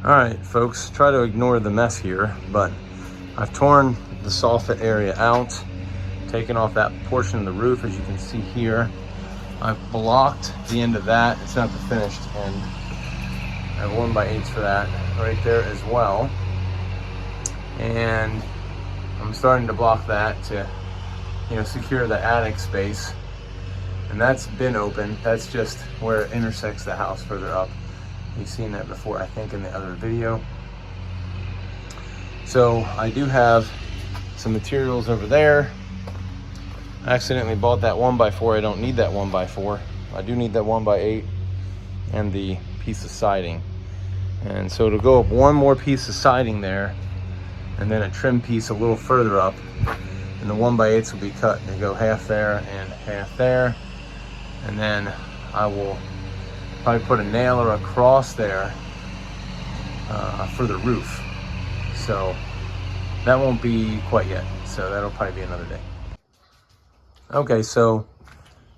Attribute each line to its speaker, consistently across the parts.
Speaker 1: All right, folks, try to ignore the mess here, but I've torn the soffit area out, taken off that portion of the roof, as you can see here. I've blocked the end of that. It's not the finished end. I have 1x8s for that right there as well. And I'm starting to block that to, secure the attic space. And that's been open. That's just where it intersects the house further up. You've seen that before, I think, in the other video. So I do have some materials over there. I accidentally bought that 1x4. I don't need that 1x4. I do need that 1x8 and the piece of siding. And so to go up one more piece of siding there, and then a trim piece a little further up, and the 1x8s will be cut. They go half there and half there. And then I will probably put a nailer across there for the roof. So that won't be quite yet. So that'll probably be another day. Okay, so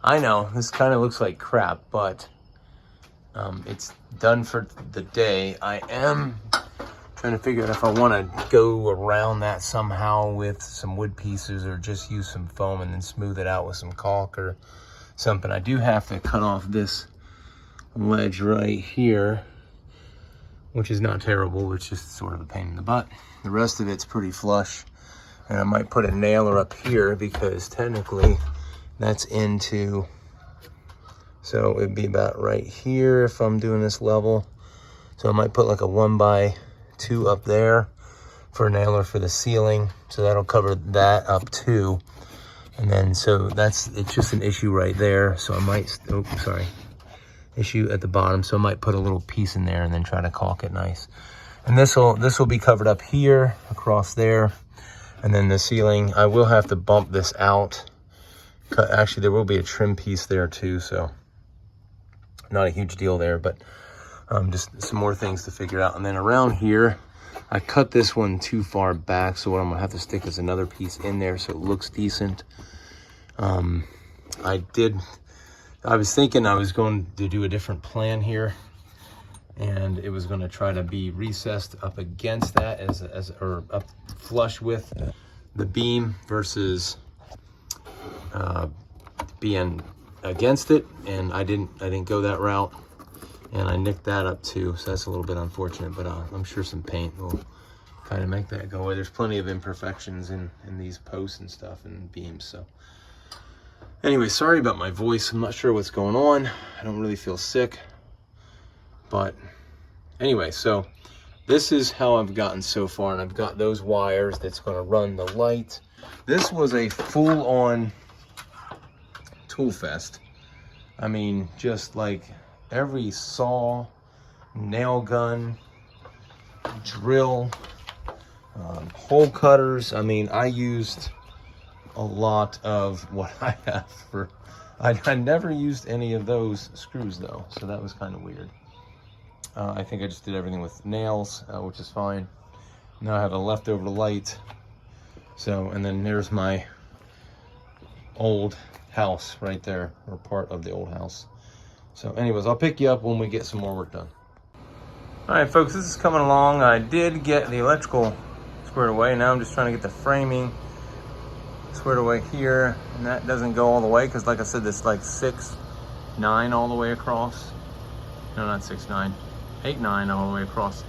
Speaker 1: I know this kind of looks like crap, but it's done for the day. I am trying to figure out if I want to go around that somehow with some wood pieces, or just use some foam and then smooth it out with some caulk or something. I do have to cut off this ledge right here, which is not terrible, it's just sort of a pain in the butt. The rest of it's pretty flush, and I might put a nailer up here because technically that's into, so it'd be about right here if I'm doing this level. So I might put like a 1x2 up there for a nailer for the ceiling, so that'll cover that up too. And then so it's just an issue right there. So I might, issue at the bottom, so I might put a little piece in there and then try to caulk it nice. And this will be covered up here, across there, and then the ceiling, I will have to bump this out. Actually, there will be a trim piece there too, so not a huge deal there, but just some more things to figure out. And then around here, I cut this one too far back, so what I'm gonna have to stick is another piece in there so it looks decent. I was thinking I was going to do a different plan here, and it was going to try to be recessed up against that or up flush with the beam versus being against it, and I didn't go that route, and I nicked that up too, so that's a little bit unfortunate, but I'm sure some paint will kind of make that go away. There's plenty of imperfections in these posts and stuff and beams. So anyway, sorry about my voice. I'm not sure what's going on. I don't really feel sick. But anyway, so this is how I've gotten so far. And I've got those wires that's going to run the light. This was a full-on tool fest. I mean, just like every saw, nail gun, drill, hole cutters. I mean, I used a lot of what I have for, I never used any of those screws though, so that was kind of weird. I think I just did everything with nails, which is fine. Now I have a leftover light. So, and then there's my old house right there, or part of the old house. So anyways, I'll pick you up when we get some more work done. All right, folks, this is coming along. I did get the electrical squared away. Now I'm just trying to get the framing squared away here, and that doesn't go all the way because, like I said, it's like 6'9" all the way across. No, not 6'9", 8'9" all the way across.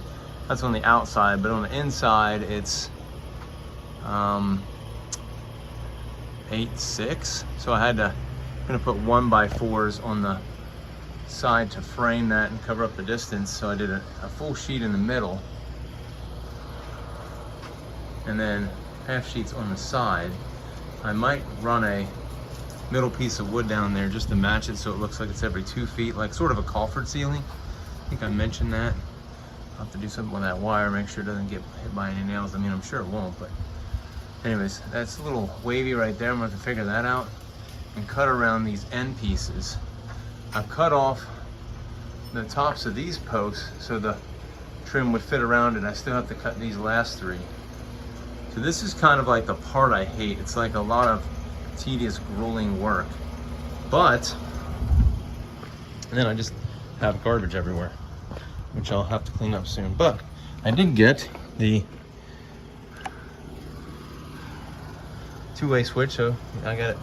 Speaker 1: That's on the outside, but on the inside it's 8'6". So I'm gonna put 1x4s on the side to frame that and cover up the distance. So I did a full sheet in the middle, and then half sheets on the side. I might run a middle piece of wood down there just to match it so it looks like it's every 2 feet, like sort of a coffered ceiling. I think I mentioned that. I'll have to do something with that wire, make sure it doesn't get hit by any nails. I mean, I'm sure it won't, but anyways, that's a little wavy right there. I'm gonna have to figure that out and cut around these end pieces. I've cut off the tops of these posts so the trim would fit around it. I still have to cut these last 3. So this is kind of like the part I hate. It's like a lot of tedious, grueling work. But, and then I just have garbage everywhere, which which I'll have to clean up soon. But I did get the two-way switch, so I got it.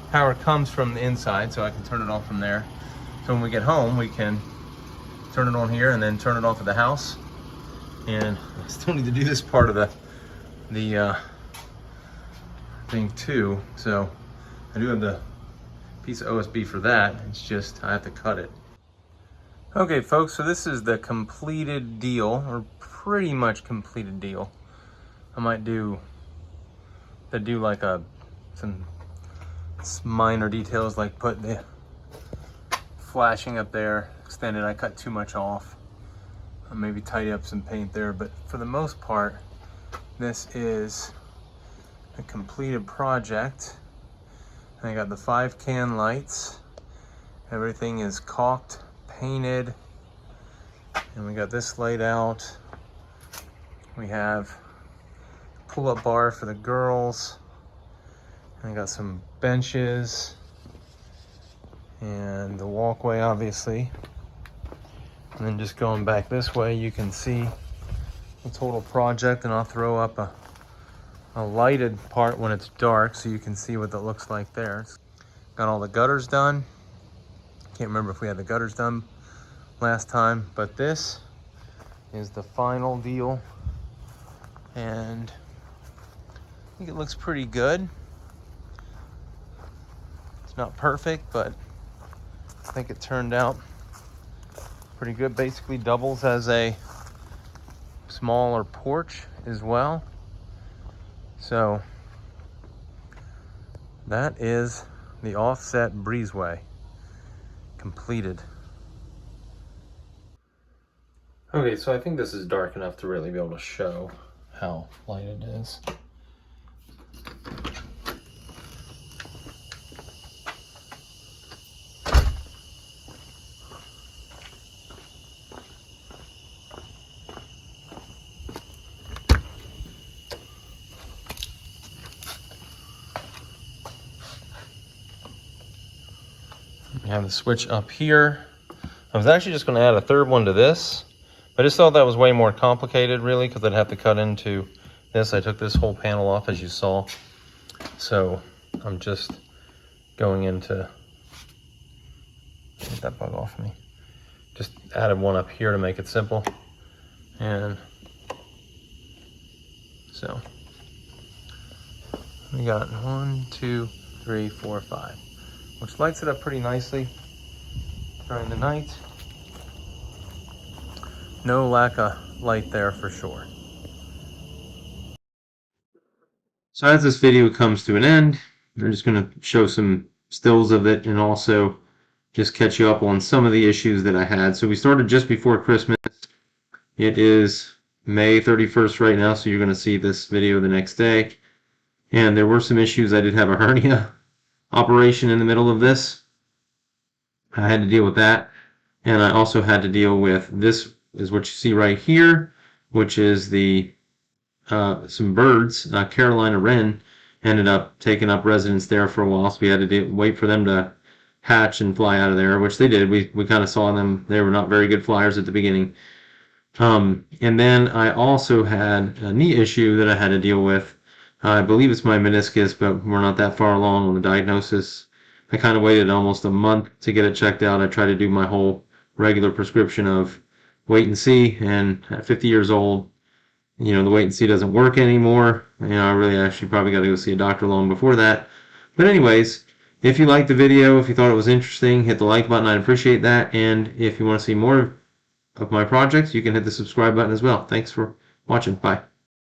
Speaker 1: Power comes from the inside, so I can turn it on from there. So when we get home, we can turn it on here and then turn it off at the house. And I still need to do this part of the thing too. So I do have the piece of OSB for that. It's just I have to cut it. Okay, folks, so this is the completed deal, or pretty much completed deal. I might do like some minor details, like put the flashing up there, extended. I cut too much off. I'll maybe tidy up some paint there, but for the most part, this is a completed project. I got the 5 can lights. Everything is caulked, painted, and we got this laid out. We have pull-up bar for the girls. And I got some benches and the walkway, obviously. And then just going back this way, you can see the total project, and I'll throw up a lighted part when it's dark so you can see what that looks like there. Got all the gutters done. Can't remember if we had the gutters done last time, but this is the final deal, and I think it looks pretty good. It's not perfect, but I think it turned out pretty good. Basically doubles as a smaller porch as well. So that is the offset breezeway completed. Okay, so I think this is dark enough to really be able to show how light it is. We have the switch up here. I was actually just going to add a third one to this. I just thought that was way more complicated, really, because I'd have to cut into this. I took this whole panel off, as you saw. So I'm just going into, get that bug off me. Just added one up here to make it simple. And so we got 1, 2, 3, 4, 5. Which lights it up pretty nicely during the night. No lack of light there for sure. So as this video comes to an end, I'm just going to show some stills of it and also just catch you up on some of the issues that I had. So we started just before Christmas. It is May 31st right now, so you're going to see this video the next day. And there were some issues. I did have a hernia operation in the middle of this. I had to deal with that, and I also had to deal with this is what you see right here, which is the some birds. Carolina wren ended up taking up residence there for a while, so we had to wait for them to hatch and fly out of there, which they did. We kind of saw them. They were not very good flyers at the beginning. And then I also had a knee issue that I had to deal with. I believe it's my meniscus, but we're not that far along on the diagnosis. I kind of waited almost a month to get it checked out. I tried to do my whole regular prescription of wait and see, and at 50 years old, you know, the wait and see doesn't work anymore. You know, I really actually probably got to go see a doctor long before that. But anyways, if you liked the video, if you thought it was interesting, hit the like button. I'd appreciate that. And if you want to see more of my projects, you can hit the subscribe button as well. Thanks for watching. Bye.